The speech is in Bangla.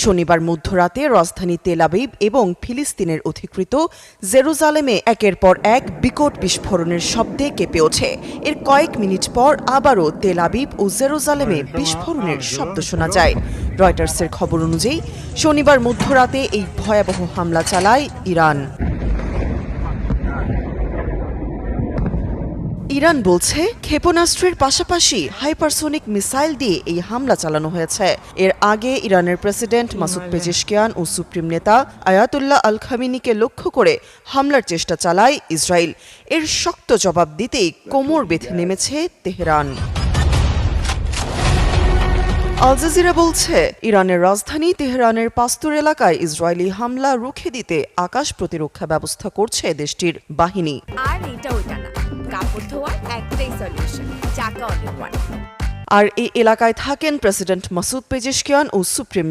শনিবার মধ্যরাতে রাজধানী তেল আবিব এবং ফিলিস্তিনের অধিকৃত জেরুজালেমে একের পর এক বিকট বিস্ফোরণের শব্দে কেঁপে ওঠে। এর কয়েক মিনিট পর আবারও তেল আবিব ও জেরুজালেমে বিস্ফোরণের শব্দ শোনা যায়। রয়টার্সের খবর অনুযায়ী শনিবার মধ্যরাতে এই ভয়াবহ হামলা চালায় ইরান। ইরান বলছে ক্ষেপণাস্ত্রের পাশাপাশি হাইপারসোনিক মিসাইল দিয়ে এই হামলা চালানো হয়েছে। এর আগে ইরানের প্রেসিডেন্ট মাসুদ পেজেশকিয়ান ও সুপ্রিম নেতা আয়াতুল্লাহ আল খামিনিকে লক্ষ্য করে হামলার চেষ্টা চালায় ইসরায়েল। এর শক্ত জবাব দিতেই কোমর বেঁধে নেমেছে তেহরান। আল জাজিরা বলছে ইরানের রাজধানী তেহরানের পাস্তুর এলাকায় ইসরায়েলি হামলা রুখে দিতে আকাশ প্রতিরক্ষা ব্যবস্থা করছে দেশটির বাহিনী। আর এই এলাকায় থাকেন প্রেসিডেন্ট মাসুদ পেজেশকিয়ান ও সুপ্রিম